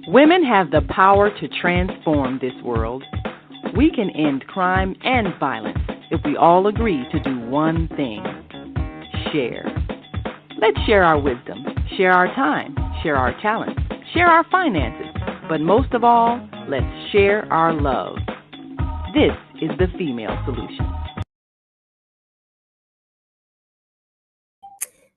Women have the power to transform this world. We can end crime and violence if we all agree to do one thing: share. Let's share our wisdom, share our time, share our talents, share our finances, but most of all, let's share our love. This is the Female Solution.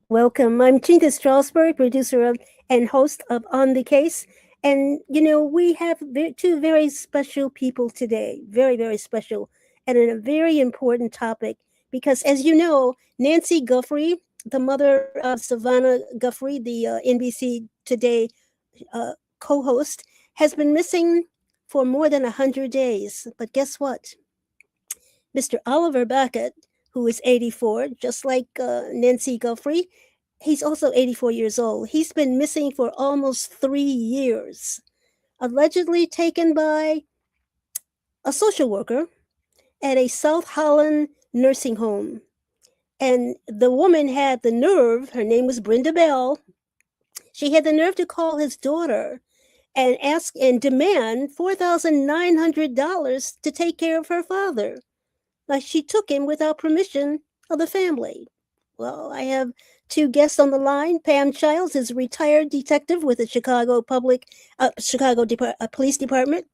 Welcome. I'm Chinta Strausberg, producer of and host of On the Case. And, we have two very special people today, very, very special, and a very important topic. Because, as you know, Nancy Guthrie, the mother of Savannah Guthrie, the NBC Today co-host, has been missing for more than 100 days. But guess what? Mr. Oliver Bacott, who is 84, just like Nancy Guthrie, he's also 84 years old. He's been missing for almost 3 years, allegedly taken by a social worker at a South Holland nursing home. And the woman had the nerve, her name was Brenda Bell, she had the nerve to call his daughter and ask and demand $4,900 to take care of her father. Like, she took him without permission of the family. Well, I have two guests on the line. Pam Childs is a retired detective with the Chicago Police Department,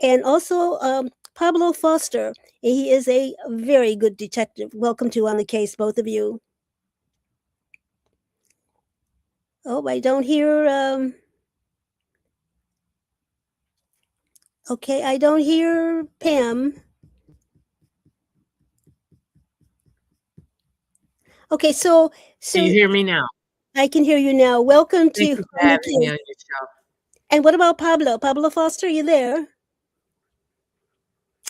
and also Pablo Foster. He is a very good detective. Welcome to On the Case, both of you. Oh, I don't hear. Okay, I don't hear Pam. Okay, so Can you hear me now? I can hear you now. Welcome Thank to you for having me on your show. And what about Pablo? Pablo Foster, you there?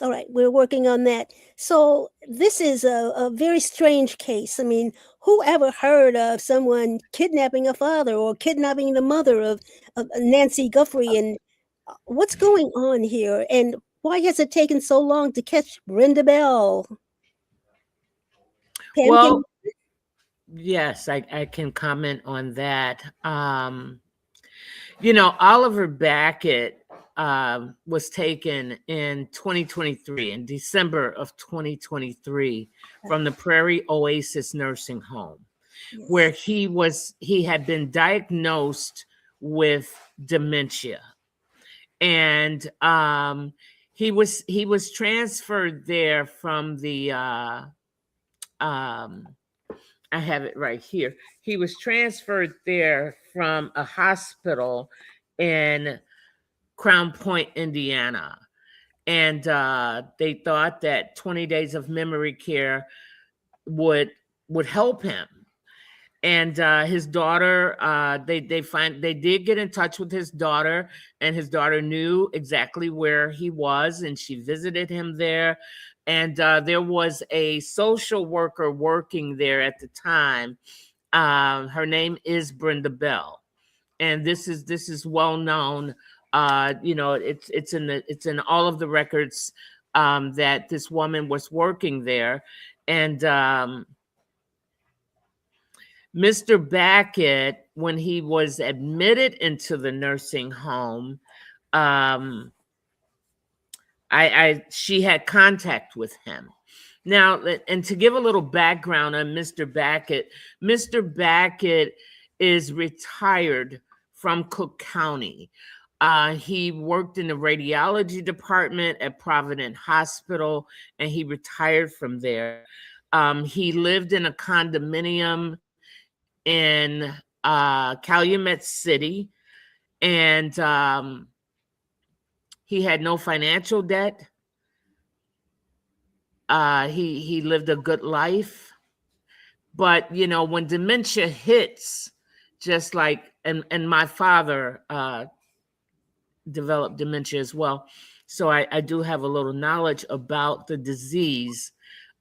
All right, we're working on that. So this is a very strange case. I mean, who ever heard of someone kidnapping a father or kidnapping the mother of Nancy Guthrie? And what's going on here? And why has it taken so long to catch Brenda Bell? Pam, Well, yes, I can comment on that. Oliver Bacott was taken in 2023, in December of 2023, from the Prairie Oasis nursing home, where he had been diagnosed with dementia. And he was transferred there from the I have it right here. He was transferred there from a hospital in Crown Point, Indiana. And they thought that 20 days of memory care would help him. And his daughter, they did get in touch with his daughter, and his daughter knew exactly where he was, and she visited him there. And there was a social worker working there at the time. Her name is Brenda Bell, and this is well known. It's in all of the records that this woman was working there, and Mr. Bacott, when he was admitted into the nursing home, she had contact with him. Now, and to give a little background on Mr. Bacott is retired from Cook County. He worked in the radiology department at Providence Hospital, and he retired from there. He lived in a condominium in Calumet City, and he had no financial debt. He lived a good life. But, when dementia hits, just like, and my father developed dementia as well, so I do have a little knowledge about the disease,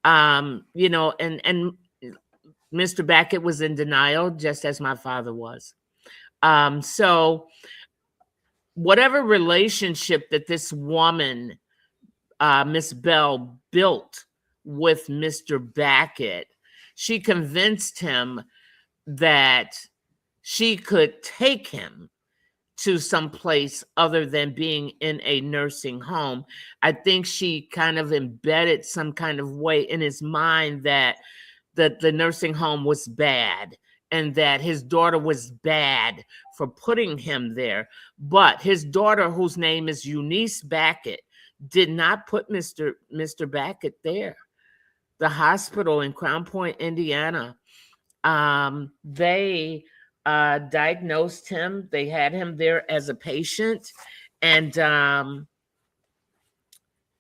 and Mr. Bacott was in denial, just as my father was. So whatever relationship that this woman, Miss Bell, built with Mr. Bacott, she convinced him that she could take him to some place other than being in a nursing home. I think she kind of embedded some kind of way in his mind that the nursing home was bad and that his daughter was bad for putting him there. But his daughter, whose name is Unice Bacott, did not put Mr. Bacott there. The hospital in Crown Point, Indiana, they diagnosed him. They had him there as a patient, and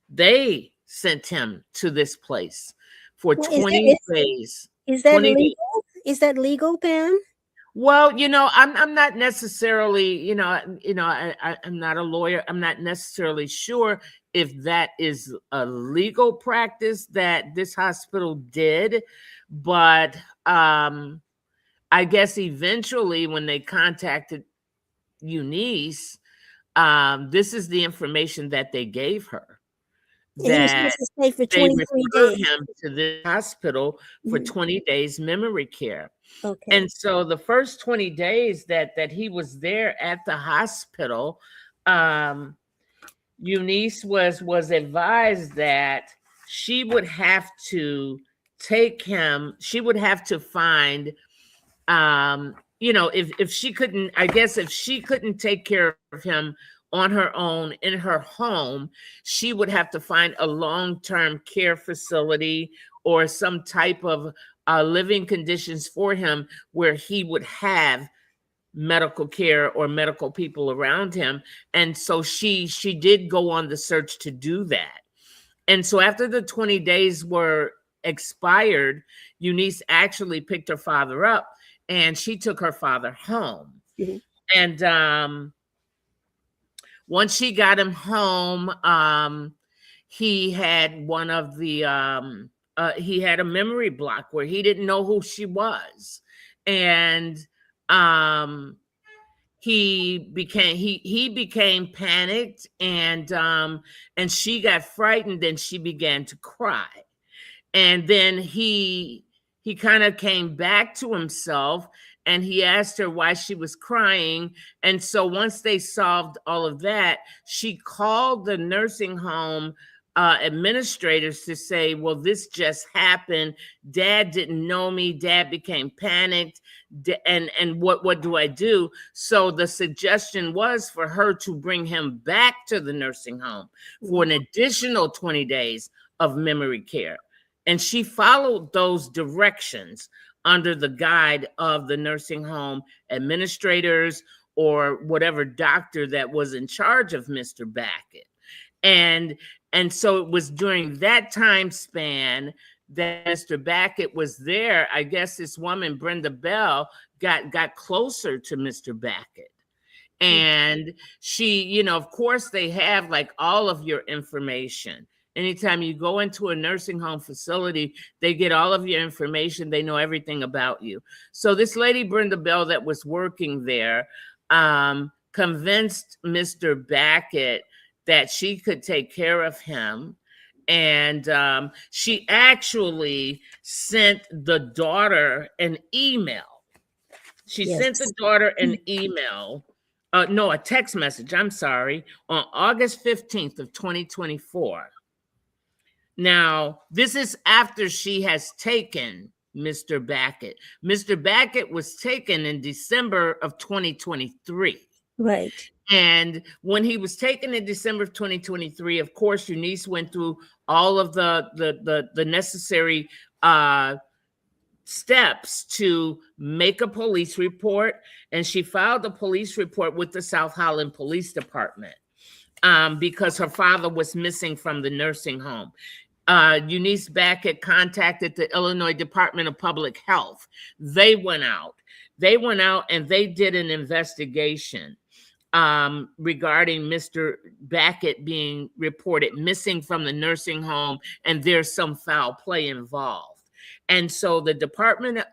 they sent him to this place for Well, 20 days. is that 20 legal? Is that legal, Pam? Well, I'm not necessarily, I'm not a lawyer. I'm not necessarily sure if that is a legal practice that this hospital did, but I guess eventually when they contacted Unice, this is the information that they gave her. And he was supposed to stay for They 23 referred days. him to the hospital for 20 days memory care. Okay. And so the first 20 days that he was there at the hospital, Unice was advised that she would have to take him, she would have to find, if she couldn't, I guess if she couldn't take care of him on her own in her home, she would have to find a long-term care facility or some type of living conditions for him where he would have medical care or medical people around him. And so she did go on the search to do that. And so after the 20 days were expired, Unice actually picked her father up and she took her father home. Mhm. And once she got him home, he had one of the he had a memory block where he didn't know who she was. And he became panicked, and she got frightened and she began to cry. And then he kind of came back to himself and he asked her why she was crying. And so once they solved all of that, she called the nursing home administrators to say, well, this just happened. Dad didn't know me. Dad became panicked. And what do I do? So the suggestion was for her to bring him back to the nursing home for an additional 20 days of memory care. And she followed those directions under the guide of the nursing home administrators or whatever doctor that was in charge of Mr. Bacott. And so it was during that time span that Mr. Bacott was there. I guess this woman, Brenda Bell, got closer to Mr. Bacott. And she, of course, they have like all of your information. Anytime you go into a nursing home facility, they get all of your information. They know everything about you. So this lady, Brenda Bell, that was working there, convinced Mr. Bacott that she could take care of him. And she actually sent the daughter an email. She sent the daughter an email. No, a text message, I'm sorry, on August 15th of 2024. Now, this is after she has taken Mr. Bacott. Mr. Bacott was taken in December of 2023. Right. And when he was taken in December of 2023, of course, Unice went through all of the necessary steps to make a police report. And she filed a police report with the South Holland Police Department because her father was missing from the nursing home. Unice Bacott contacted the Illinois Department of Public Health. They went out and they did an investigation regarding Mr. Bacott being reported missing from the nursing home, and there's some foul play involved. And so the department,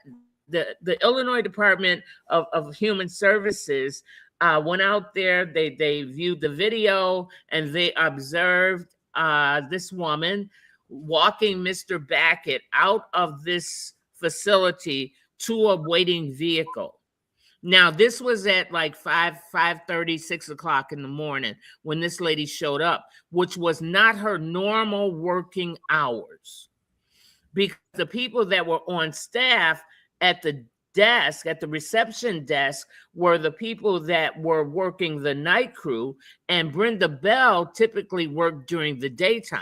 the Illinois Department of Human Services went out there, they viewed the video, and they observed this woman walking Mr. Bacott out of this facility to a waiting vehicle. Now, this was at like 5:30, 6 o'clock in the morning when this lady showed up, which was not her normal working hours. Because the people that were on staff at the desk, at the reception desk, were the people that were working the night crew, and Brenda Bell typically worked during the daytime.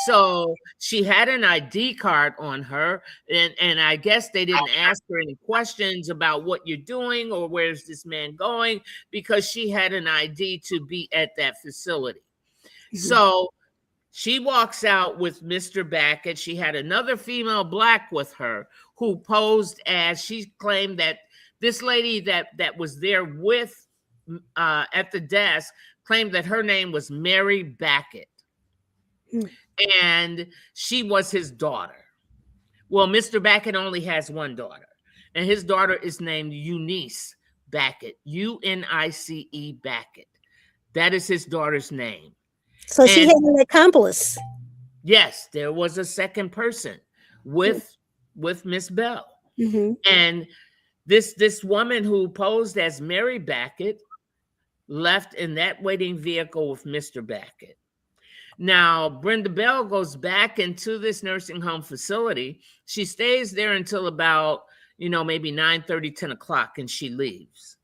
So she had an ID card on her, and I guess they didn't ask her any questions about what you're doing or where's this man going, because she had an ID to be at that facility. So she walks out with Mr. Bacott. She had another female Black with her who posed as, she claimed that this lady that was there with at the desk claimed that her name was Mary Bacott. And she was his daughter. Well, Mr. Bacott only has one daughter, and his daughter is named Unice Bacott, Unice Bacott. That is his daughter's name. So she had an accomplice. Yes, there was a second person with Miss Bell. And this woman who posed as Mary Bacott left in that waiting vehicle with Mr. Bacott. Now, Brenda Bell goes back into this nursing home facility. She stays there until about, maybe 9:30, 10 o'clock, and she leaves.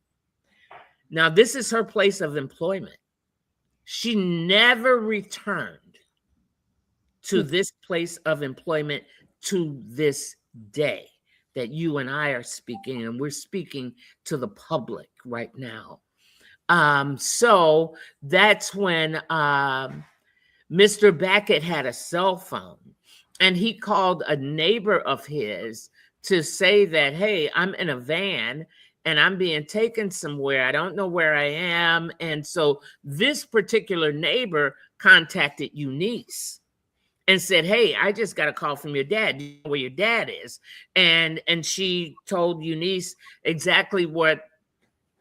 Now, this is her place of employment. She never returned to this place of employment to this day that you and I are speaking, and we're speaking to the public right now. So that's when Mr. Bacott had a cell phone, and he called a neighbor of his to say that, hey, I'm in a van and I'm being taken somewhere. I don't know where I am. And so this particular neighbor contacted Unice and said, hey, I just got a call from your dad. Do you know where your dad is? And she told Unice exactly what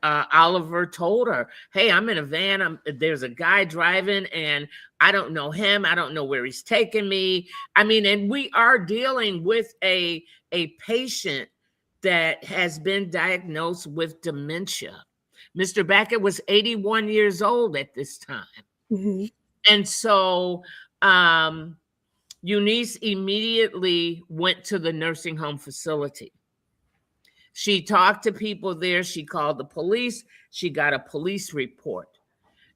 Oliver told her. Hey, I'm in a van. There's a guy driving, and I don't know him. I don't know where he's taking me. I mean, and we are dealing with a patient that has been diagnosed with dementia. Mr. Bacott was 81 years old at this time. And so Unice immediately went to the nursing home facility. She talked to people there. She called the police. She got a police report,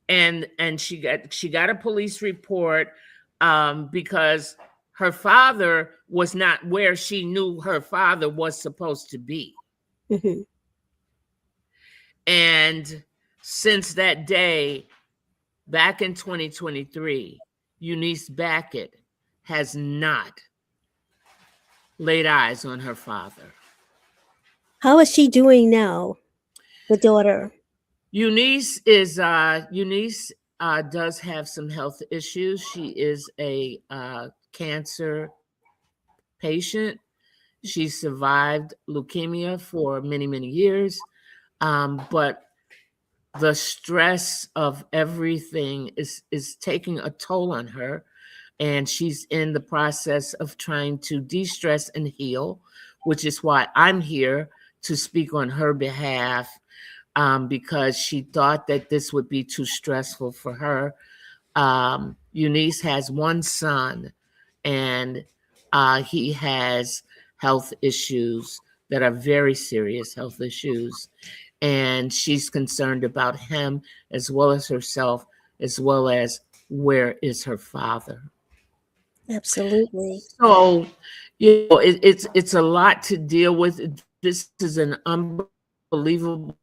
and she got a police report because her father was not where she knew her father was supposed to be. And since that day, back in 2023, Unice Bacott has not laid eyes on her father. How is she doing now, the daughter? Unice does have some health issues. She is a cancer patient. She survived leukemia for many, many years. But the stress of everything is taking a toll on her. And she's in the process of trying to de-stress and heal, which is why I'm here to speak on her behalf, because she thought that this would be too stressful for her. Unice has one son, and he has health issues that are very serious health issues. And she's concerned about him as well as herself, as well as where is her father. Absolutely. So, it's a lot to deal with. This is an unbelievable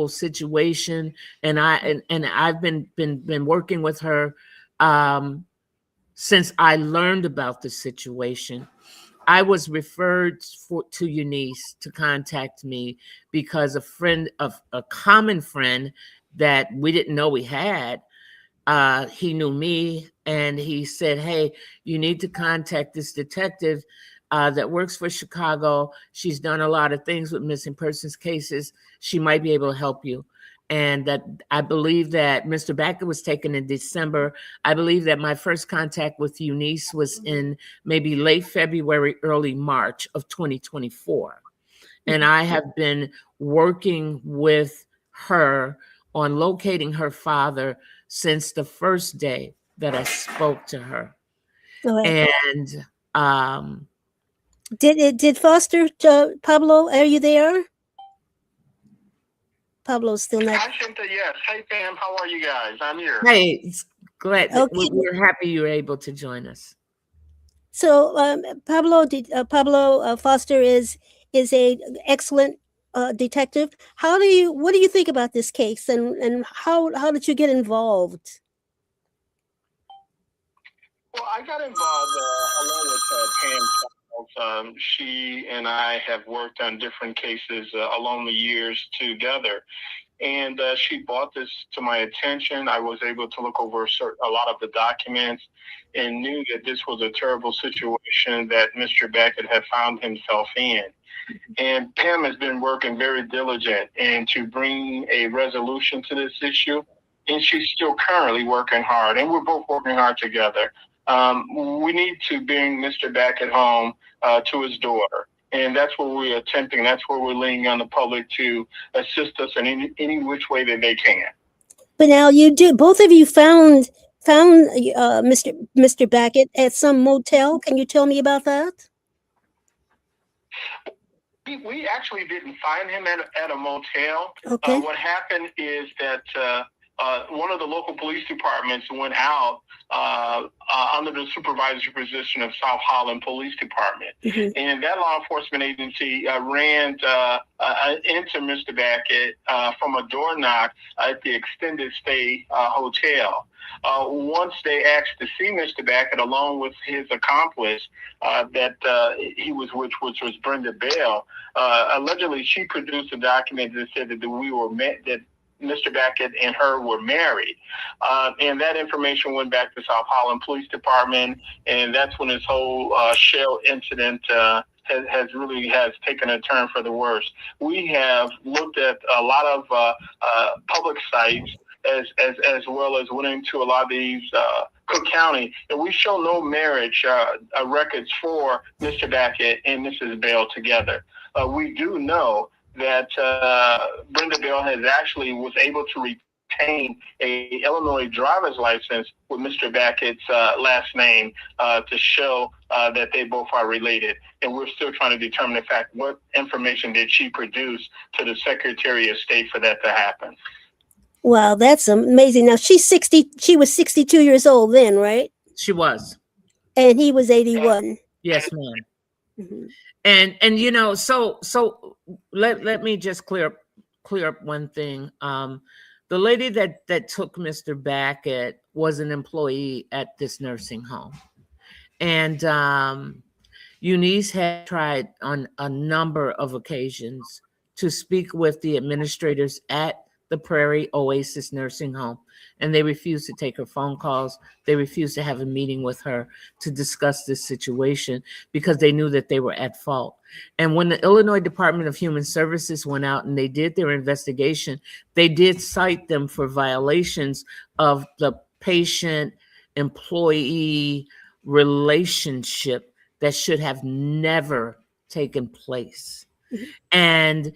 situation, and I've been working with her since I learned about the situation. I was referred to Unice to contact me because a common friend that we didn't know we had, he knew me, and he said, hey, you need to contact this detective that works for Chicago. She's done a lot of things with missing persons cases. She might be able to help you. And that I believe that Mr. Bacott was taken in December. I believe that my first contact with Unice was in maybe late February, early March of 2024. And I have been working with her on locating her father since the first day that I spoke to her. All right. And um, Did Foster, Pablo, are you there? Pablo's still not. Hi, Chinta. Yes. Hey, Pam. How are you guys? I'm here. hey, it's glad that Okay. we're happy you were able to join us. So Pablo Foster is a excellent detective. What do you think about this case, and how did you get involved? Well, I got involved along with Pam Childs. She and I have worked on different cases along the years together. And she brought this to my attention. I was able to look over a lot of the documents and knew that this was a terrible situation that Mr. Bacott had found himself in. And Pam has been working very diligent and to bring a resolution to this issue. And she's still currently working hard, and we're both working hard together. We need to bring Mr. Bacott home to his daughter. And that's what we're attempting. That's what we're leaning on the public to assist us in any which way that they can. But now both of you found Mr. Bacott at some motel. Can you tell me about that? We actually didn't find him at a motel. Okay. What happened is that one of the local police departments went out under the supervisory position of South Holland Police Department. Mm-hmm. And that law enforcement agency ran into Mr. Bacott from a door knock at the extended stay hotel. Once they asked to see Mr. Bacott along with his accomplice that he was with, which was Brenda Bell, allegedly she produced a document that said that that Mr. Bacott and her were married. And that information went back to South Holland Police Department, and that's when this whole shell incident has taken a turn for the worse. We have looked at a lot of public sites as well as went into a lot of these Cook County, and we show no marriage records for Mr. Bacott and Mrs. Bell together. We do know that Brenda Bell was able to retain a Illinois driver's license with Mr. Backott's last name to show that they both are related. And we're still trying to determine, in fact, what information did she produce to the Secretary of State for that to happen. Wow, that's amazing. Now she was 62 years old then, right? She was. And he was 81. Yes, ma'am. Mm-hmm. And so let me just clear up one thing. The lady that took Mr. Bacott was an employee at this nursing home, and Unice had tried on a number of occasions to speak with the administrators at the Prairie Oasis nursing home, and they refused to take her phone calls. They refused to have a meeting with her to discuss this situation because they knew that they were at fault. And when the Illinois Department of Human Services went out and they did their investigation, they did cite them for violations of the patient-employee relationship that should have never taken place. Mm-hmm. And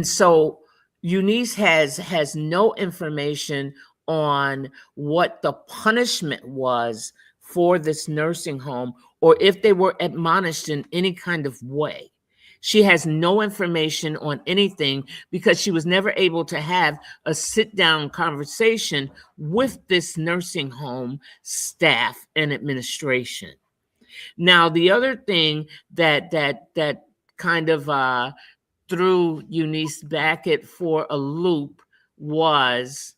so Unice has no information on what the punishment was for this nursing home or if they were admonished in any kind of way. She has no information on anything because she was never able to have a sit-down conversation with this nursing home staff and administration. Now, the other thing that kind of threw Unice Bacott for a loop was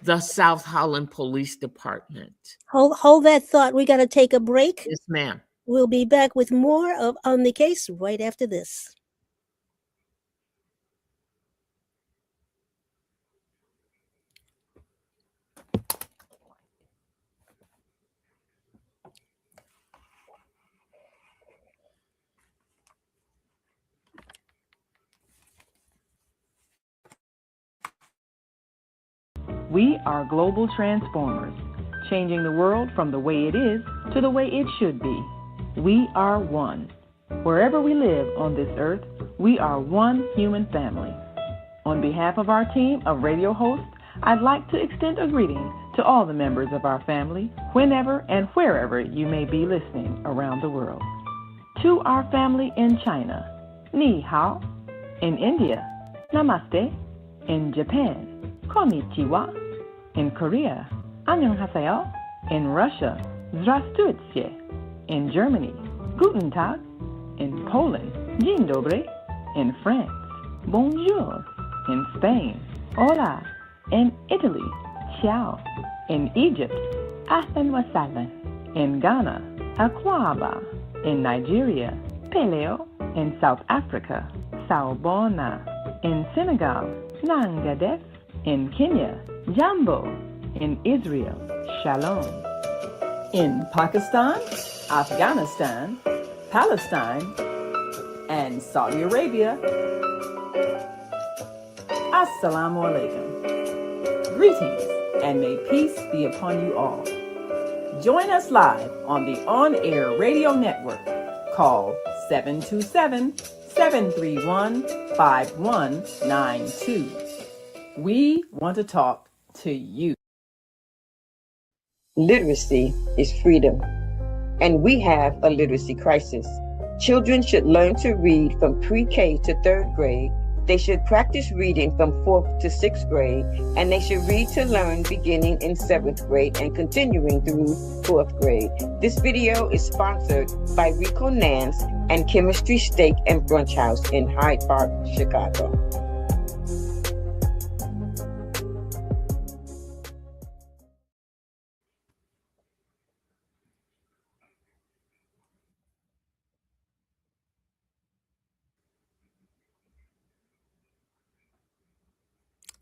the South Holland Police Department. Hold that thought. We got to take a break. Yes, ma'am. We'll be back with more of On the Case right after this. We are global transformers, changing the world from the way it is to the way it should be. We are one. Wherever we live on this earth, we are one human family. On behalf of our team of radio hosts, I'd like to extend a greeting to all the members of our family, whenever and wherever you may be listening around the world. To our family in China, Ni Hao. In India, Namaste. In Japan, Konnichiwa. In Korea, Annyeonghaseyo. In Russia, Здравствуйте. In Germany, Guten Tag. In Poland, Dzień dobry. In France, Bonjour. In Spain, Hola. In Italy, Ciao. In Egypt, Ahlan wa sahlan. In Ghana, Akwaba. In Nigeria, Peleo. In South Africa, Sawubona. In Senegal, Nangadef. In Kenya, Jambo. In Israel, Shalom. In Pakistan, Afghanistan, Palestine, and Saudi Arabia, Assalamu alaikum. Greetings, and may peace be upon you all. Join us live on the on-air radio network called 727-731-5192. We want to talk to you. Literacy is freedom, and we have a literacy crisis. Children should learn to read from pre-K to 3rd grade. They should practice reading from 4th to 6th grade, and they should read to learn beginning in 7th grade and continuing through 4th grade. This video is sponsored by Rico Nance and Chemistry Steak and Brunch House in Hyde Park, Chicago.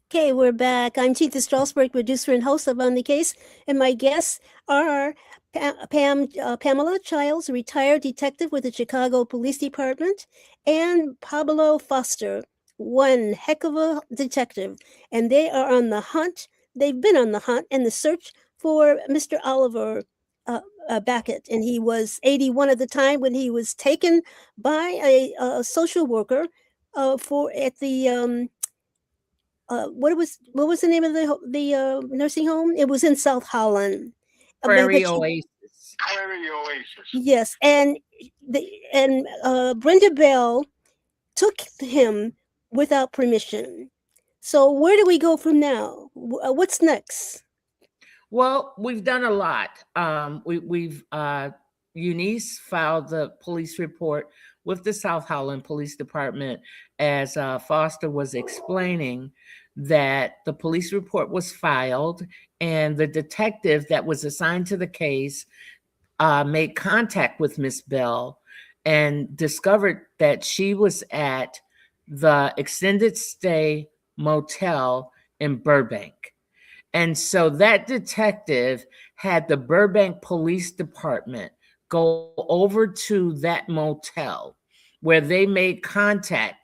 Okay, we're back. I'm Chinta Strausberg, producer and host of On the Case, and my guests are Pamela Childs, retired detective with the Chicago Police Department, and Pablo Foster, one heck of a detective, and they are on the hunt. They've been on the hunt and the search for Mr. Oliver Bacott, and he was 81 at the time when he was taken by a social worker at the what was the name of the nursing home? It was in South Holland. Prairie Oasis. Prairie Oasis. Yes, and Brenda Bell took him without permission. So where do we go from now? What's next? Well, we've done a lot. We've Unice filed the police report with the South Holland Police Department, as Foster was explaining, that the police report was filed and the detective that was assigned to the case made contact with Miss Bell and discovered that she was at the extended stay motel in Burbank. And so that detective had the Burbank Police Department go over to that motel where they made contact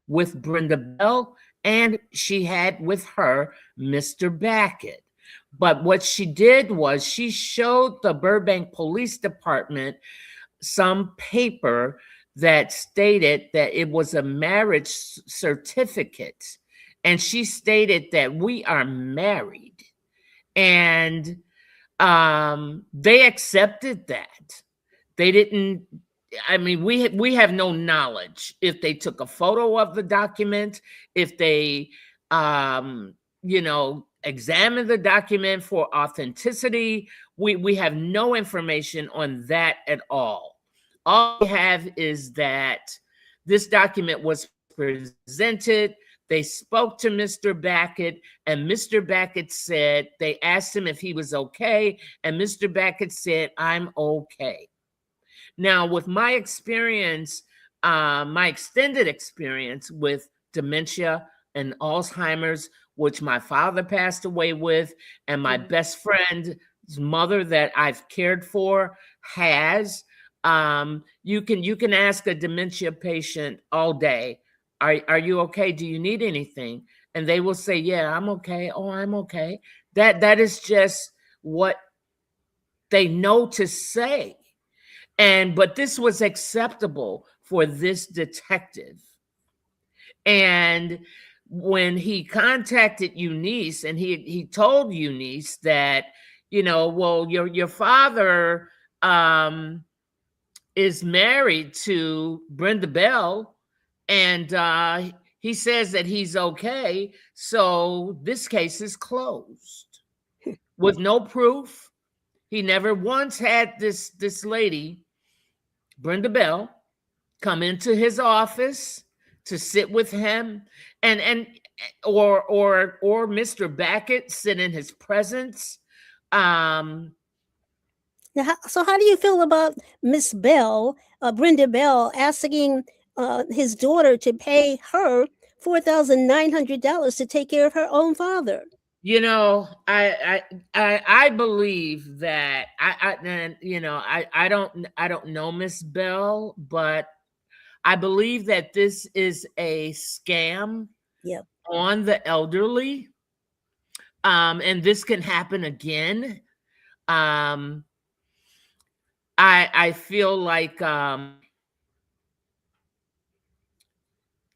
with Brenda Bell, and she had with her Mr. Bacott. But what she did was she showed the Burbank Police Department some paper that stated that it was a marriage certificate. And she stated that we are married. And they accepted that. They didn't, I mean, we have no knowledge if they took a photo of the document, if they, examined the document for authenticity. We have no information on that at all. All we have is that this document was presented. They spoke to Mr. Bacott, and Mr. Bacott said, they asked him if he was okay, and Mr. Bacott said, I'm okay. Now, with my experience, my extended experience with dementia and Alzheimer's, which my father passed away with, and my best friend's mother that I've cared for has, you can ask a dementia patient all day, are you okay? Do you need anything? And they will say, yeah, I'm okay. Oh, I'm okay. That is just what they know to say. But this was acceptable for this detective. And when he contacted Unice, and he told Unice that, well, your father is married to Brenda Bell, and he says that he's okay, so this case is closed. With no proof. He never once had this lady, Brenda Bell, come into his office to sit with him, or Mr. Bacott sit in his presence. So how do you feel about Miss Bell, Brenda Bell, asking his daughter to pay her $4,900 to take care of her own father? I believe that I don't know Miss Bell, but I believe that this is a scam on the elderly. And this can happen again. I feel like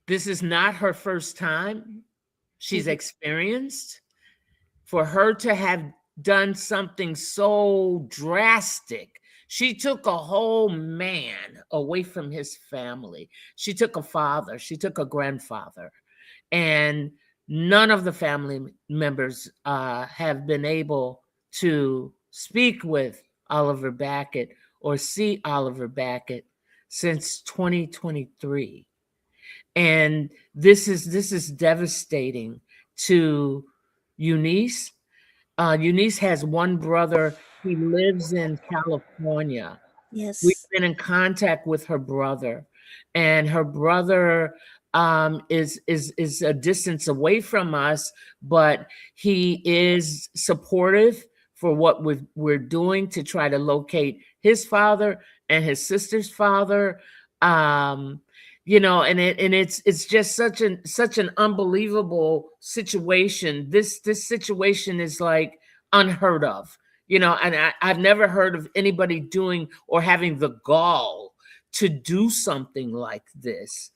this is not her first time. She's experienced. For her to have done something so drastic, she took a whole man away from his family. She took a father, she took a grandfather, and none of the family members have been able to speak with Oliver Bacott or see Oliver Bacott since 2023. And this is devastating to Unice. Unice has one brother. He lives in California. Yes. We've been in contact with her brother, and her brother is a distance away from us, but he is supportive for what we're doing to try to locate his father and his sister's father. It's just such an unbelievable situation. This situation is like unheard of, and I've never heard of anybody doing or having the gall to do something like this.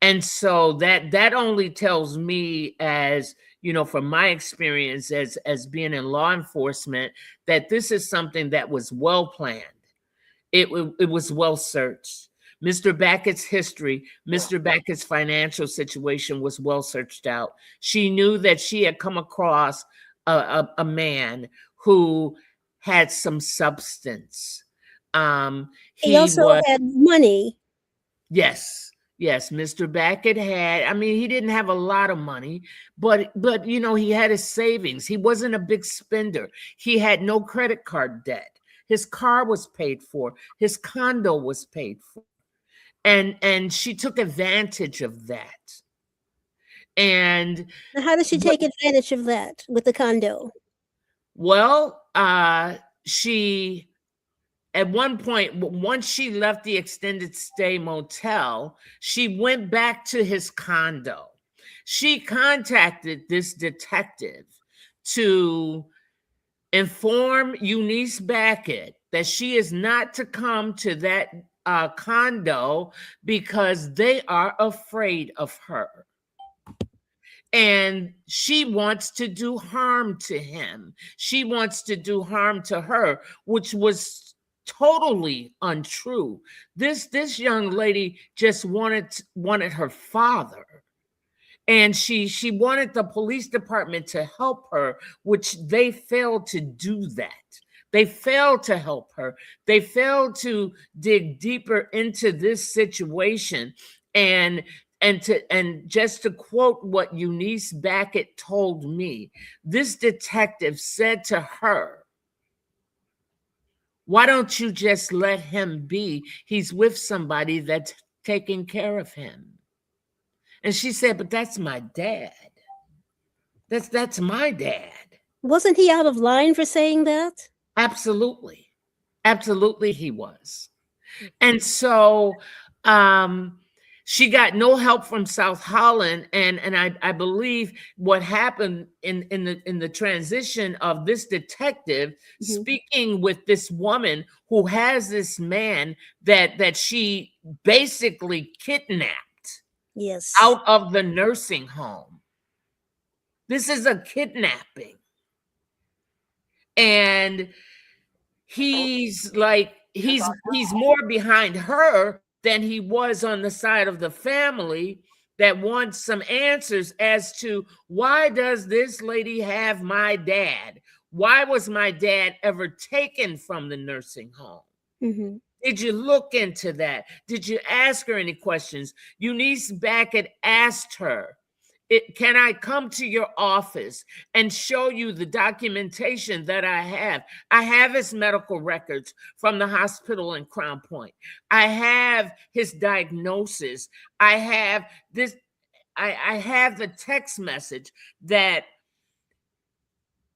And so that only tells me, as from my experience as being in law enforcement, that this is something that was well planned. It was well searched. Mr. Backott's history, Mr. Backott's financial situation was well searched out. She knew that she had come across a man who had some substance. He also had money. Yes, Mr. Bacott had. He didn't have a lot of money, but he had his savings. He wasn't a big spender. He had no credit card debt. His car was paid for. His condo was paid for. And she took advantage of that. And how does she take advantage of that with the condo? Well, she, at one point, once she left the extended stay motel, she went back to his condo. She contacted this detective to inform Unice Bacott that she is not to come to that condo because they are afraid of her. And she wants to do harm to him. She wants to do harm to her, which was totally untrue. This young lady just wanted her father. And she wanted the police department to help her, which they failed to do that. They failed to help her. They failed to dig deeper into this situation. And just to quote what Unice Bacott told me, this detective said to her, "Why don't you just let him be? He's with somebody that's taking care of him." And she said, "But that's my dad. That's my dad." Wasn't he out of line for saying that? Absolutely. Absolutely he was. And so She got no help from South Holland, and I believe what happened in the transition of this detective speaking with this woman who has this man that she basically kidnapped out of the nursing home. This is a kidnapping, and he's more behind her than he was on the side of the family that wants some answers as to why does this lady have my dad? Why was my dad ever taken from the nursing home? Did you look into that? Did you ask her any questions? Unice Bacott asked her, can I come to your office and show you the documentation that I have? I have his medical records from the hospital in Crown Point. I have his diagnosis. I have this. I have the text message that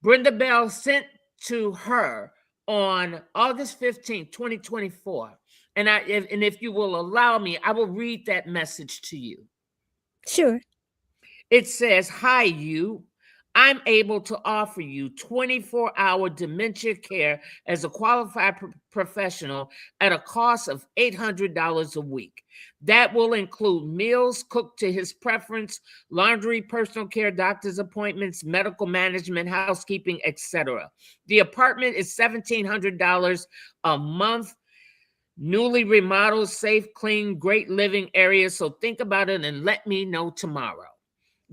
Brenda Bell sent to her on August 15th, 2024. And if you will allow me, I will read that message to you. Sure. It says, "Hi, you. I'm able to offer you 24-hour dementia care as a qualified professional at a cost of $800 a week. That will include meals cooked to his preference, laundry, personal care, doctor's appointments, medical management, housekeeping, etc. The apartment is $1,700 a month. Newly remodeled, safe, clean, great living area. So think about it and let me know tomorrow."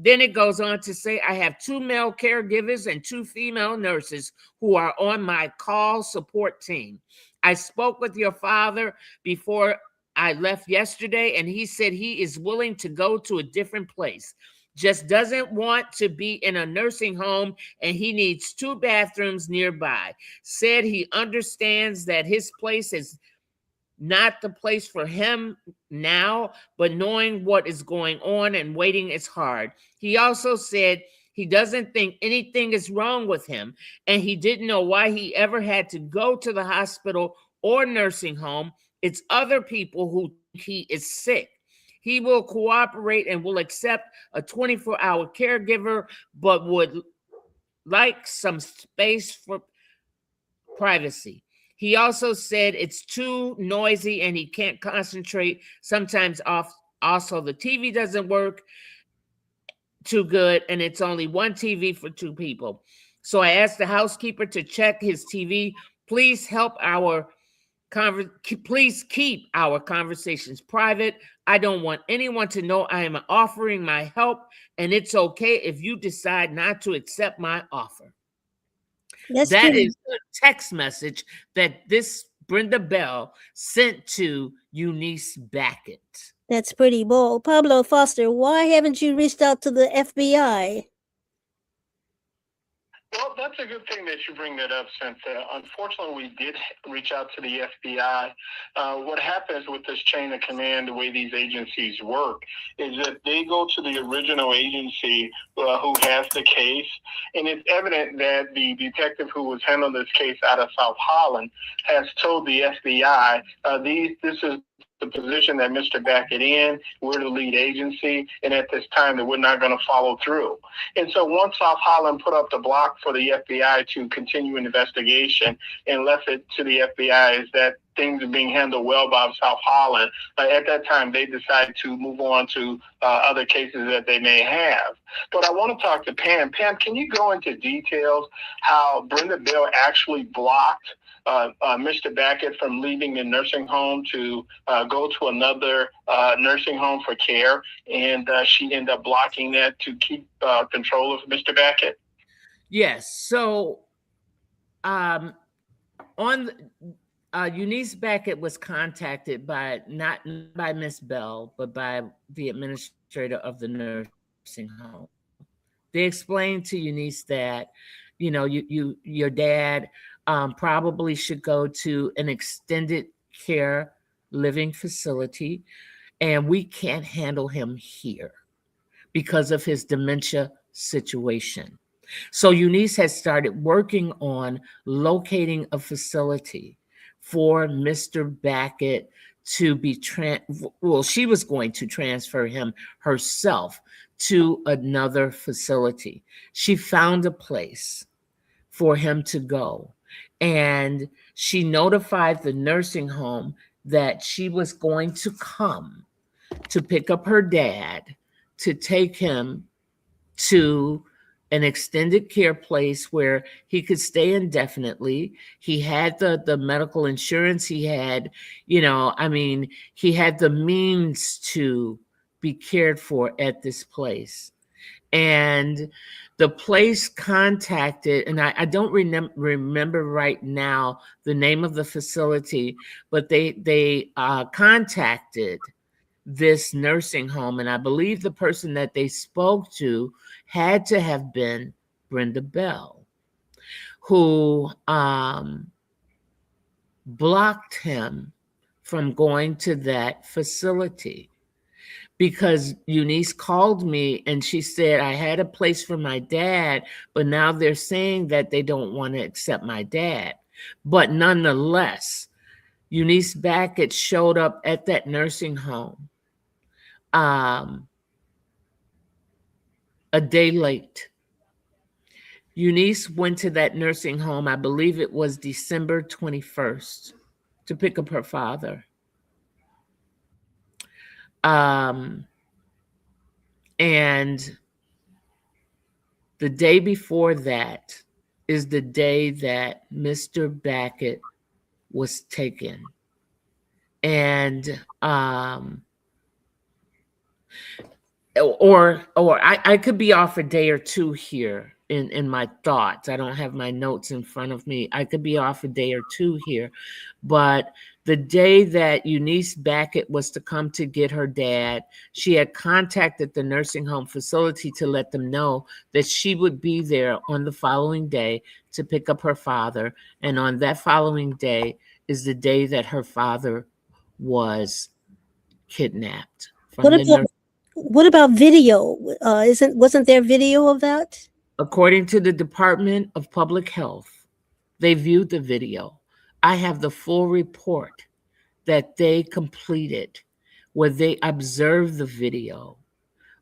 Then it goes on to say, "I have 2 male caregivers and 2 female nurses who are on my call support team. I spoke with your father before I left yesterday, and he said he is willing to go to a different place. Just doesn't want to be in a nursing home, and he needs 2 bathrooms nearby. Said he understands that his place is not the place for him now, but knowing what is going on and waiting is hard. He also said he doesn't think anything is wrong with him, and he didn't know why he ever had to go to the hospital or nursing home. It's other people who think he is sick. He will cooperate and will accept a 24-hour caregiver, but would like some space for privacy. He also said it's too noisy and he can't concentrate. Sometimes also the TV doesn't work too good, and it's only 1 TV for 2 people. So I asked the housekeeper to check his TV. Please please keep our conversations private. I don't want anyone to know I am offering my help, and it's okay if you decide not to accept my offer." That is the text message that this Brenda Bell sent to Unice Bacott. That's pretty bold. Pablo Foster, why haven't you reached out to the FBI? Well, that's a good thing that you bring that up, Cynthia. Unfortunately, we did reach out to the FBI. What happens with this chain of command, the way these agencies work, is that they go to the original agency who has the case, and it's evident that the detective who was handling this case out of South Holland has told the FBI, this is the position that Mr. Bacott in, we're the lead agency, and at this time that we're not going to follow through. And so once South Holland put up the block for the FBI to continue an investigation and left it to the FBI is that things are being handled well by South Holland, at that time they decided to move on to other cases that they may have. But I want to talk to Pam. Pam, can you go into details how Brenda Bell actually blocked Mr. Bacott from leaving the nursing home to go to another nursing home for care, and she ended up blocking that to keep control of Mr. Bacott? Yes. So Unice Bacott was contacted by not by Miss Bell, but by the administrator of the nursing home. They explained to Unice that, your dad probably should go to an extended care living facility, and we can't handle him here because of his dementia situation. So Unice has started working on locating a facility for Mr. Bacott to be she was going to transfer him herself to another facility. She found a place for him to go, and she notified the nursing home that she was going to come to pick up her dad to take him to an extended care place where he could stay indefinitely. He had the medical insurance. He had, he had the means to be cared for at this place. And the place contacted, and I don't remember right now the name of the facility, but they contacted this nursing home, and I believe the person that they spoke to had to have been Brenda Bell, who blocked him from going to that facility. Because Unice called me and she said, I had a place for my dad, but now they're saying that they don't want to accept my dad. But nonetheless, Unice Bacott showed up at that nursing home a day late. Unice went to that nursing home, I believe it was December 21st, to pick up her father. And the day before that is the day that Mr. Bacott was taken. And I could be off a day or two here in my thoughts. I don't have my notes in front of me. I could be off a day or two here. But the day that Unice Bacott was to come to get her dad, she had contacted the nursing home facility to let them know that she would be there on the following day to pick up her father. And on that following day is the day that her father was kidnapped. What about video? Wasn't there video of that? According to the Department of Public Health, they viewed the video. I have the full report that they completed where they observed the video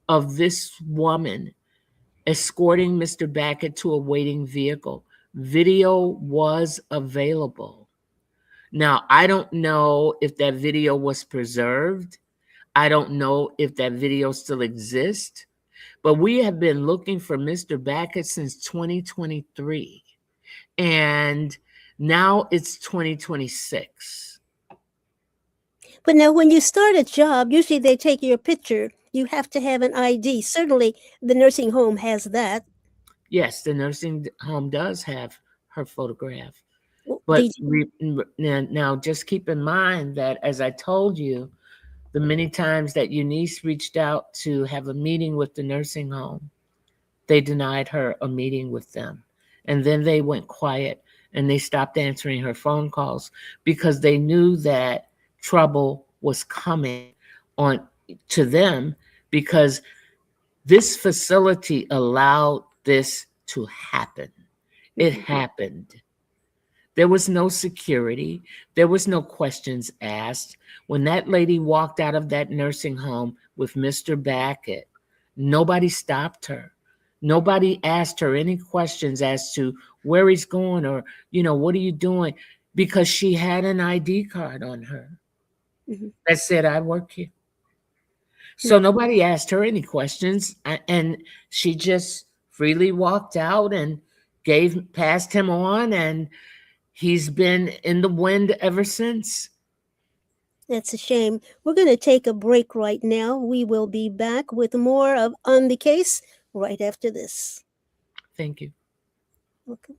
of this woman escorting Mr. Bacott to a waiting vehicle. Video was available. Now, I don't know if that video was preserved. I don't know if that video still exists, but we have been looking for Mr. Bacott since 2023. And now it's 2026. But now when you start a job, usually they take your picture. You have to have an ID. Certainly the nursing home has that. Yes, the nursing home does have her photograph. But now just keep in mind that, as I told you, the many times that Unice reached out to have a meeting with the nursing home, they denied her a meeting with them. And then they went quiet and they stopped answering her phone calls because they knew that trouble was coming on to them, because this facility allowed this to happen. It happened. There was no security. There was no questions asked. When that lady walked out of that nursing home with Mr. Bacott, nobody stopped her. Nobody asked her any questions as to where he's going or, what are you doing? Because she had an ID card on her that said, I work here. So nobody asked her any questions, and she just freely walked out and passed him on, and he's been in the wind ever since. That's a shame. We're going to take a break right now. We will be back with more of On the Case right after this. Thank you. Welcome.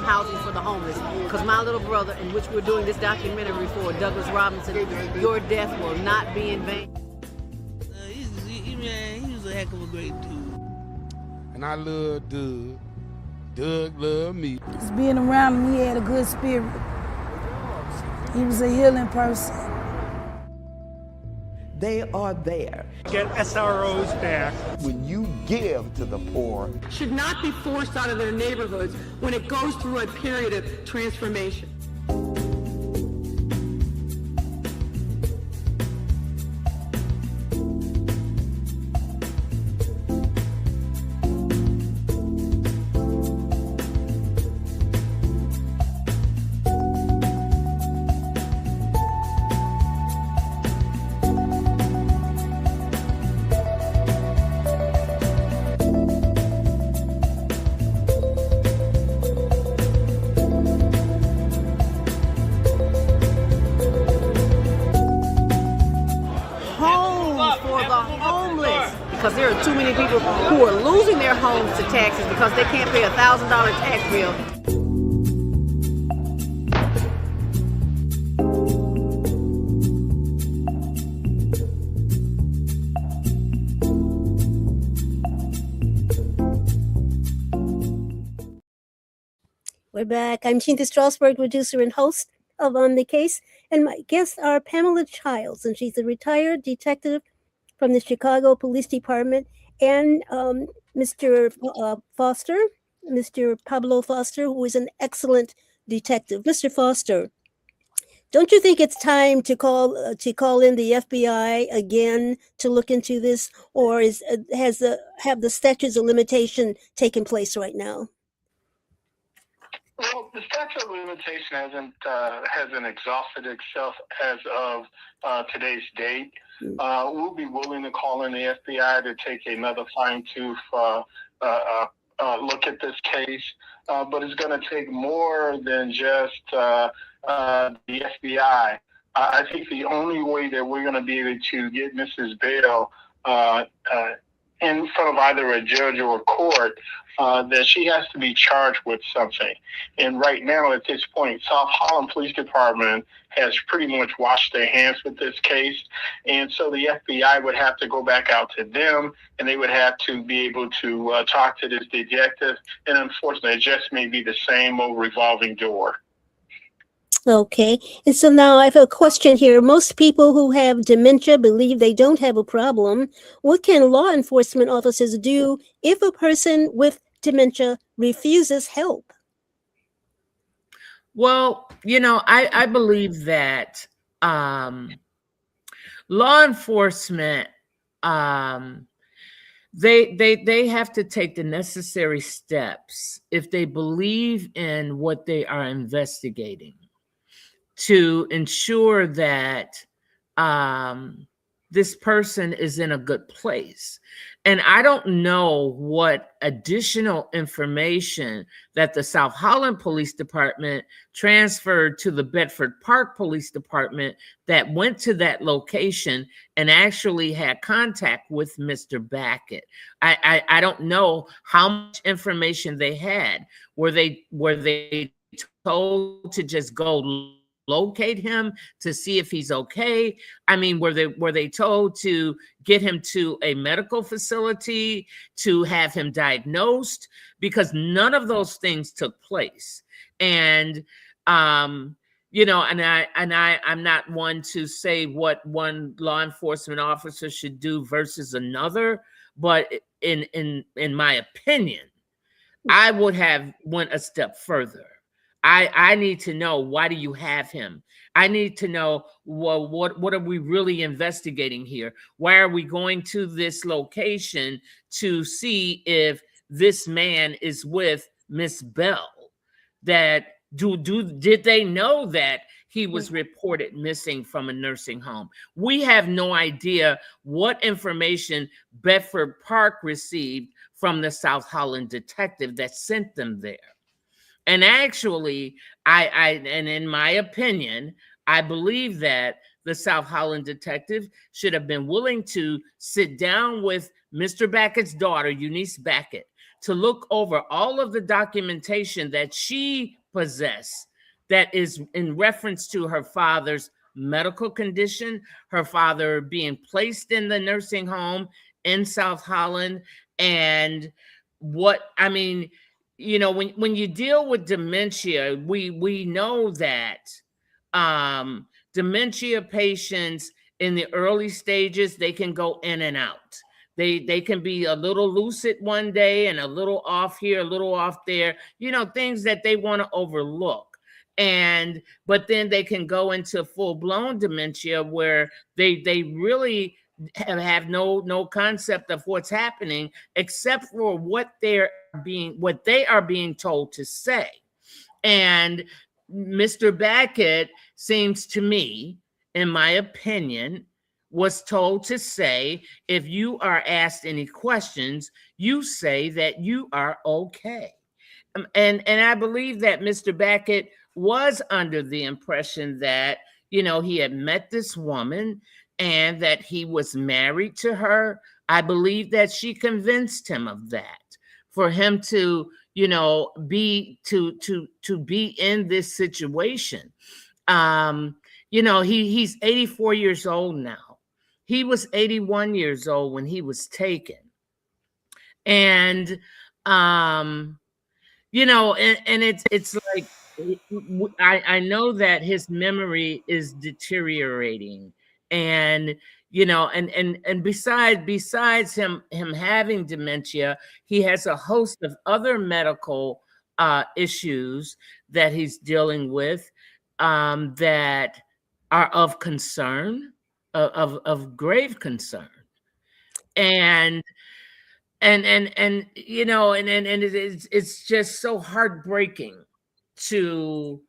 housing for the homeless. Because my little brother, in which we're doing this documentary for, Douglas Robinson, your death will not be in vain. He was a heck of a great dude. And I love Doug. Doug loved me. Just being around him, he had a good spirit. He was a healing person. They are there. Get SROs back. When you give to the poor, should not be forced out of their neighborhoods when it goes through a period of transformation. Because there are too many people who are losing their homes to taxes because they can't pay a $1,000 tax bill. We're back. I'm Chinta Strausberg, producer and host of On the Case, and my guests are Pamela Childs, and she's a retired detective from the Chicago Police Department, and Mr. Foster, Mr. Pablo Foster, who is an excellent detective. Mr. Foster, don't you think it's time to call in the FBI again to look into this, or have the statutes of limitation taken place right now? Well, the statute of limitation hasn't exhausted itself as of today's date. We'll be willing to call in the FBI to take another fine-tooth look at this case, but it's going to take more than just the FBI. I think the only way that we're going to be able to get Mrs. Bell in front of either a judge or a court, that she has to be charged with something. And right now, at this point, South Holland Police Department has pretty much washed their hands with this case. And so the FBI would have to go back out to them, and they would have to be able to talk to this detective. And unfortunately, it just may be the same old revolving door. Okay. And so now I have a question here. Most people who have dementia believe they don't have a problem. What can law enforcement officers do if a person with dementia refuses help? Well, I believe that law enforcement, they have to take the necessary steps if they believe in what they are investigating, to ensure that this person is in a good place. And I don't know what additional information that the South Holland Police Department transferred to the Bedford Park Police Department that went to that location and actually had contact with Mr. Bacott. I don't know how much information they had. Were they told to just go locate him to see if he's okay? I mean, were they told to get him to a medical facility, to have him diagnosed? Because none of those things took place. And I'm not one to say what one law enforcement officer should do versus another, but in my opinion, I would have went a step further. I need to know, why do you have him? I need to know, well, what are we really investigating here? Why are we going to this location to see if this man is with Miss Bell? That did they know that he was reported missing from a nursing home? We have no idea what information Bedford Park received from the South Holland detective that sent them there. And actually, and in my opinion, I believe that the South Holland detective should have been willing to sit down with Mr. Backott's daughter, Unice Bacott, to look over all of the documentation that she possessed that is in reference to her father's medical condition, her father being placed in the nursing home in South Holland. And when you deal with dementia, we know that dementia patients in the early stages, they can go in and out. They can be a little lucid one day and a little off here, a little off there, things that they want to overlook. But then they can go into full-blown dementia where they really have no concept of what's happening except for what they are being told to say. And Mr. Bacott seems to me, in my opinion, was told to say, if you are asked any questions, you say that you are okay. And I believe that Mr. Bacott was under the impression that, he had met this woman and that he was married to her. I believe that she convinced him of that, for him to, be in this situation. He's 84 years old now. He was 81 years old when he was taken. And, and it's like, I know that his memory is deteriorating, and besides him having dementia, he has a host of other medical issues that he's dealing with that are of concern, of grave concern. And it's just so heartbreaking to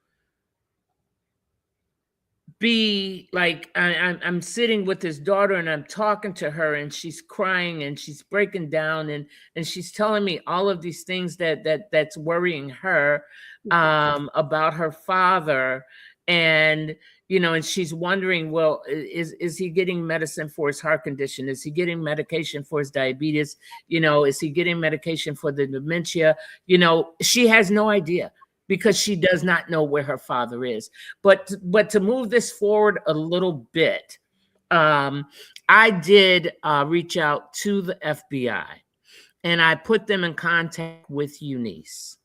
be like, I'm sitting with his daughter and I'm talking to her and she's crying and she's breaking down and she's telling me all of these things that's worrying her about her father. And and she's wondering, well, is he getting medicine for his heart condition? Is he getting medication for his diabetes? Is he getting medication for the dementia? She has no idea, because she does not know where her father is. But to move this forward a little bit, I did reach out to the FBI, and I put them in contact with Unice,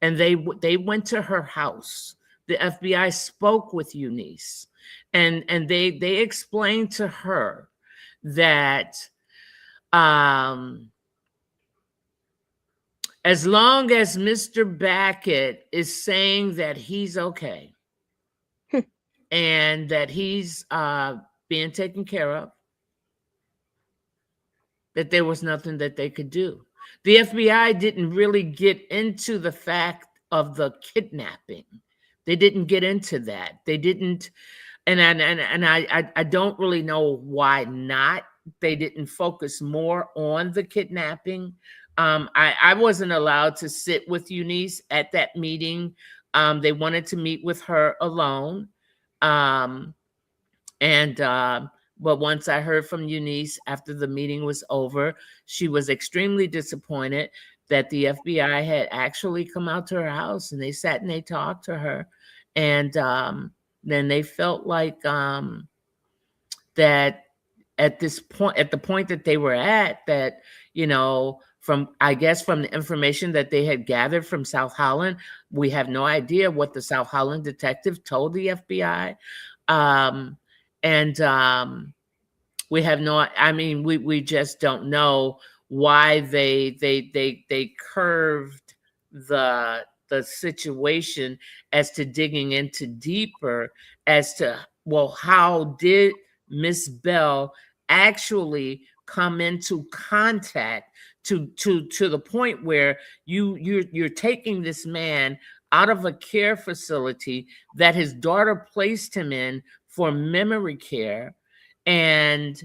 and they went to her house. The FBI spoke with Unice, and they explained to her that as long as Mr. Bacott is saying that he's okay and that he's being taken care of, that there was nothing that they could do. The FBI didn't really get into the fact of the kidnapping. They didn't get into that. They didn't, and I don't really know why not. They didn't focus more on the kidnapping. I wasn't allowed to sit with Unice at that meeting. They wanted to meet with her alone. But once I heard from Unice after the meeting was over, she was extremely disappointed that the FBI had actually come out to her house, and they sat and they talked to her. And then they felt like that at this point, at the point that they were at, that, from the information that they had gathered from South Holland, we have no idea what the South Holland detective told the FBI. We have no, we just don't know why they curved the situation as to digging into deeper as to, well, how did Miss Bell actually come into contact to the point where you're taking this man out of a care facility that his daughter placed him in for memory care, and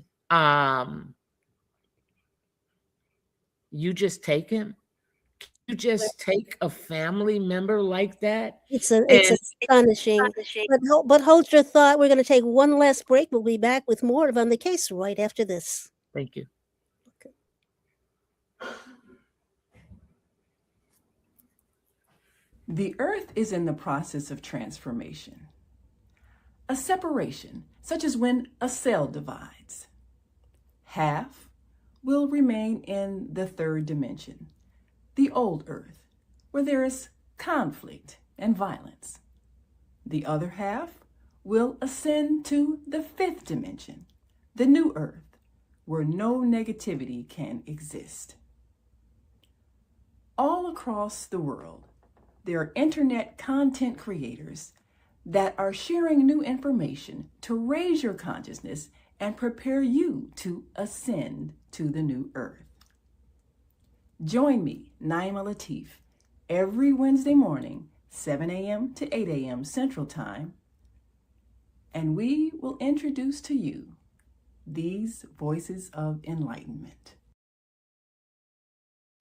you just take him? You just take a family member like that? It's astonishing. But hold your thought. We're going to take one last break. We'll be back with more of On the Case right after this. Thank you. The earth is in the process of transformation. A separation, such as when a cell divides. Half will remain in the third dimension, the old earth, where there is conflict and violence. The other half will ascend to the fifth dimension, the new earth, where no negativity can exist. All across the world, there are internet content creators that are sharing new information to raise your consciousness and prepare you to ascend to the new earth. Join me, Naima Latif, every Wednesday morning, 7 a.m. to 8 a.m. Central Time, and we will introduce to you these voices of enlightenment.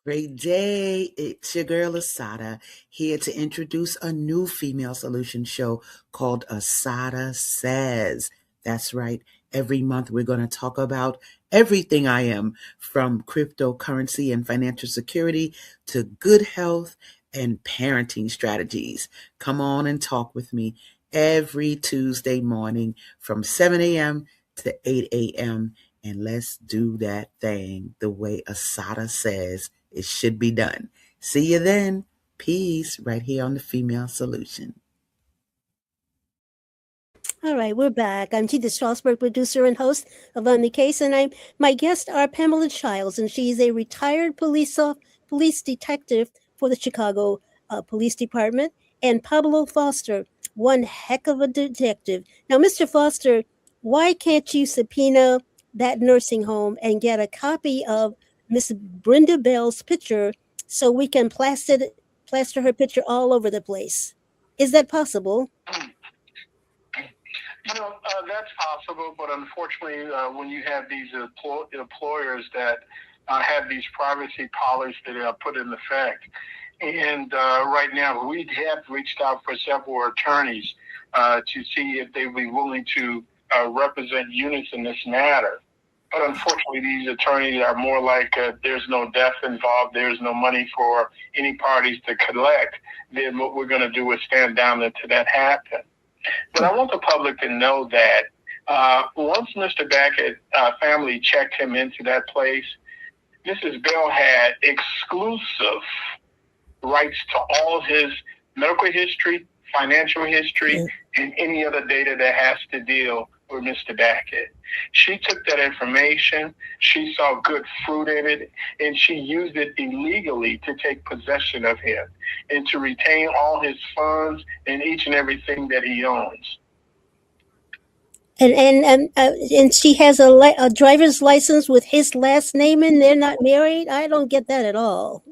Great day. It's your girl Asada here to introduce a new female solution show called Asada Says. That's right. Every month we're going to talk about everything I am, from cryptocurrency and financial security to good health and parenting strategies. Come on and talk with me every Tuesday morning from 7 a.m. to 8 a.m. And let's do that thing the way Asada says it should be done. See you then. Peace, right here on the Female Solution. All right, we're back. I'm Chinta Strausberg, producer and host of On the Case, and my guests are Pamela Childs, and she's a retired police detective for the Chicago Police Department, and Pablo Foster, one heck of a detective. Now, Mr. Foster, why can't you subpoena that nursing home and get a copy of Miss Brenda Bell's picture so we can plaster her picture all over the place? Is that possible? That's possible, but unfortunately, when you have these employers that have these privacy policies that are put in effect, and right now we have reached out for several attorneys to see if they would be willing to represent Unice in this matter. But unfortunately, these attorneys are more like there's no death involved, there's no money for any parties to collect. Then what we're going to do is stand down until that happens. But I want the public to know that once Mr. Bacott family checked him into that place, Mrs. Bell had exclusive rights to all his medical history, financial history, and any other data that has to deal with Mr. Bacott. She took that information, she saw good fruit in it, and she used it illegally to take possession of him and to retain all his funds and each and everything that he owns. And she has a driver's license with his last name in. They're not married. I don't get that at all.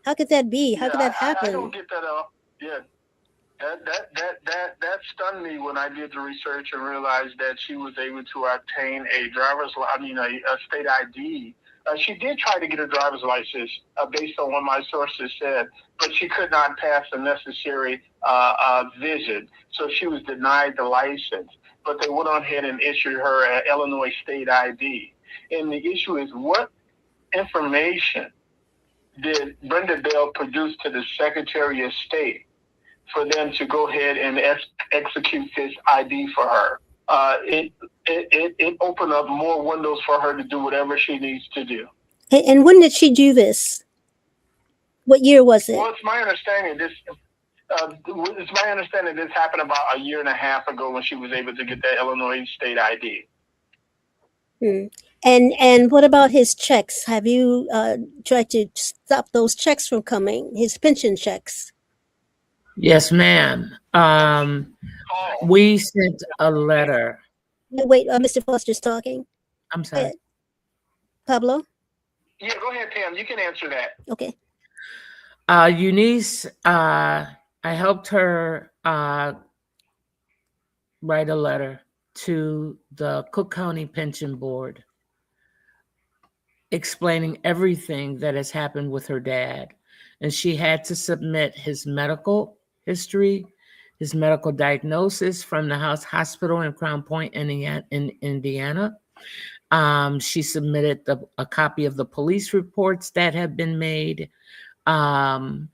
How could that be? How could that happen? I don't get that at all. Yeah. That stunned me when I did the research and realized that she was able to obtain a state ID. She did try to get a driver's license based on what my sources said, but she could not pass the necessary vision, so she was denied the license. But they went on ahead and issued her an Illinois state ID. And the issue is, what information did Brenda Bell produce to the Secretary of State for them to go ahead and execute this ID for her? It opened up more windows for her to do whatever she needs to do. And when did she do this? What year was it? Well, it's my understanding this happened about a year and a half ago when she was able to get that Illinois state ID. And what about his checks? Have you tried to stop those checks from coming? His pension checks? Yes, ma'am. We sent a letter. Wait, Mr. Foster's talking. I'm sorry. Pablo? Yeah, go ahead, Pam. You can answer that. Okay. Unice, I helped her write a letter to the Cook County Pension Board explaining everything that has happened with her dad. And she had to submit his medical history, his medical diagnosis from the hospital in Crown Point, Indiana. She submitted a copy of the police reports that have been made. And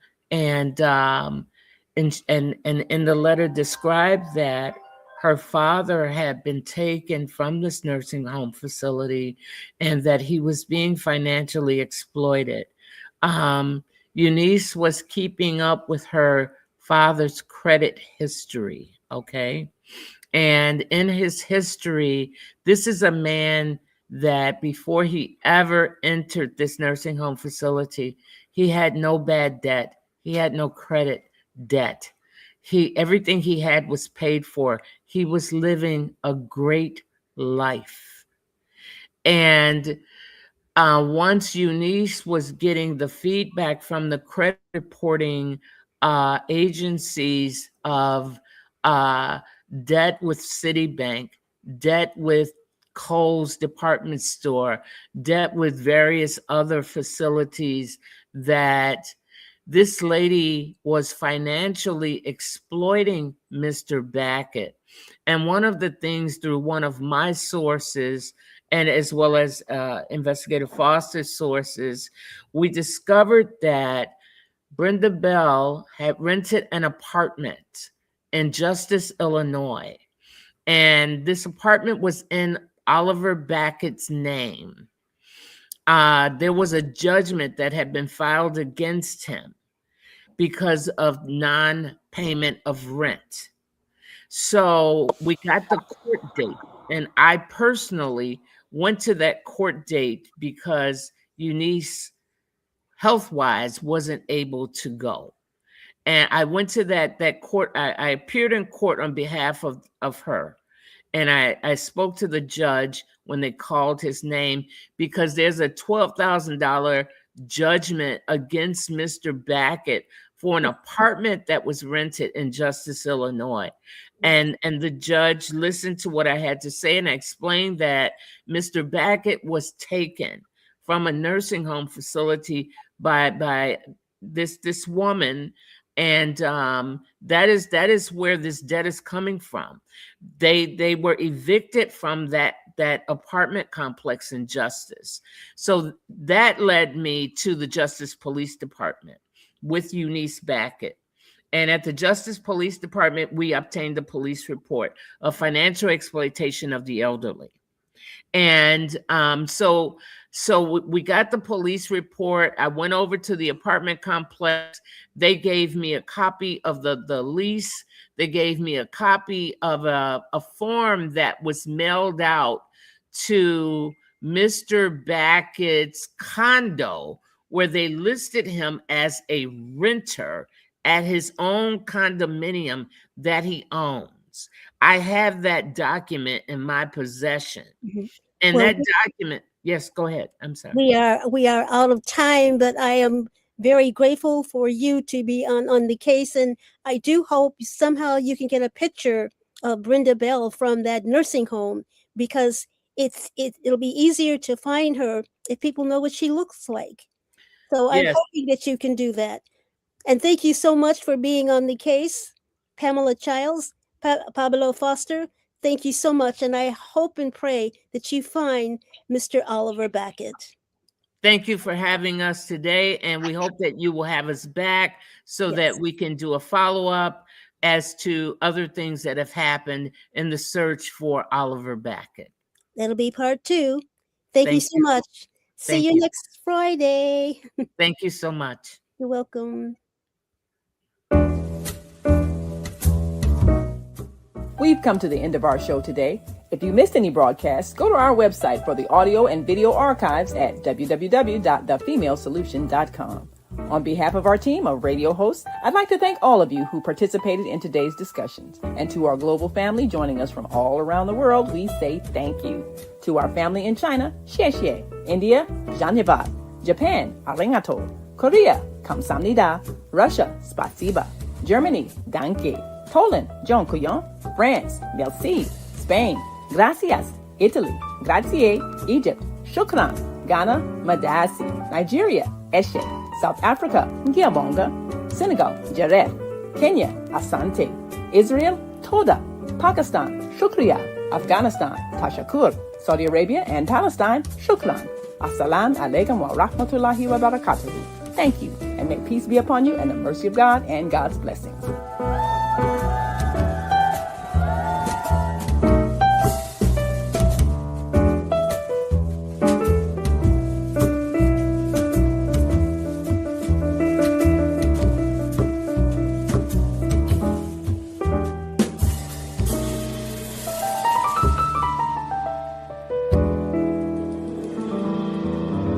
and in the letter described that her father had been taken from this nursing home facility and that he was being financially exploited. Unice was keeping up with her father's credit history, okay? And in his history, this is a man that before he ever entered this nursing home facility, he had no bad debt. He had no credit debt. Everything he had was paid for. He was living a great life. And once Unice was getting the feedback from the credit reporting agencies of debt with Citibank, debt with Kohl's department store, debt with various other facilities, that this lady was financially exploiting Mr. Bacott. And one of the things through one of my sources, and as well as Investigator Foster's sources, we discovered that Brenda Bell had rented an apartment in Justice, Illinois. And this apartment was in Oliver Backott's name. There was a judgment that had been filed against him because of non-payment of rent. So we got the court date, and I personally went to that court date because Unice, health-wise, wasn't able to go. And I went to that court. I appeared in court on behalf of her. And I spoke to the judge when they called his name, because there's a $12,000 judgment against Mr. Bacott for an apartment that was rented in Justice, Illinois. And the judge listened to what I had to say, and I explained that Mr. Bacott was taken from a nursing home facility by this woman. And that is where this debt is coming from. They were evicted from that apartment complex in Justice. So that led me to the Justice Police Department with Unice Bacott. And at the Justice Police Department, we obtained a police report of financial exploitation of the elderly. And so we got the police report. I went over to the apartment complex. They gave me a copy of the lease. They gave me a copy of a form that was mailed out to Mr. Backott's condo, where they listed him as a renter at his own condominium that he owns. I have that document in my possession. Mm-hmm. And that document, yes, go ahead. I'm sorry. We are out of time, but I am very grateful for you to be on the case. And I do hope somehow you can get a picture of Brenda Bell from that nursing home, because it'll be easier to find her if people know what she looks like. So yes. I'm hoping that you can do that. And thank you so much for being on the case, Pamela Childs, Pablo Foster. Thank you so much. And I hope and pray that you find Mr. Oliver Bacott. Thank you for having us today. And we hope that you will have us back so that we can do a follow-up as to other things that have happened in the search for Oliver Bacott. That'll be part 2. Thank you so much. See you next Friday. Thank you so much. You're welcome. We've come to the end of our show today. If you missed any broadcasts, go to our website for the audio and video archives at www.thefemalesolution.com. On behalf of our team of radio hosts, I'd like to thank all of you who participated in today's discussions. And to our global family joining us from all around the world, we say thank you. To our family in China, xie xie. India, dhanyavad. Japan, arigato. Korea, kamsamnida. Russia, spasiba. Germany, danke. Poland, dziękuję. France, merci. Spain, gracias. Italy, grazie. Egypt, shukran. Ghana, madasi. Nigeria, eshe. South Africa, ngiyabonga. Senegal, jareh. Kenya, asante. Israel, toda. Pakistan, shukriya. Afghanistan, tashakur. Saudi Arabia and Palestine, shukran. Assalamu alaikum wa rahmatullahi wa barakatuhu. Thank you, and may peace be upon you and the mercy of God and God's blessings.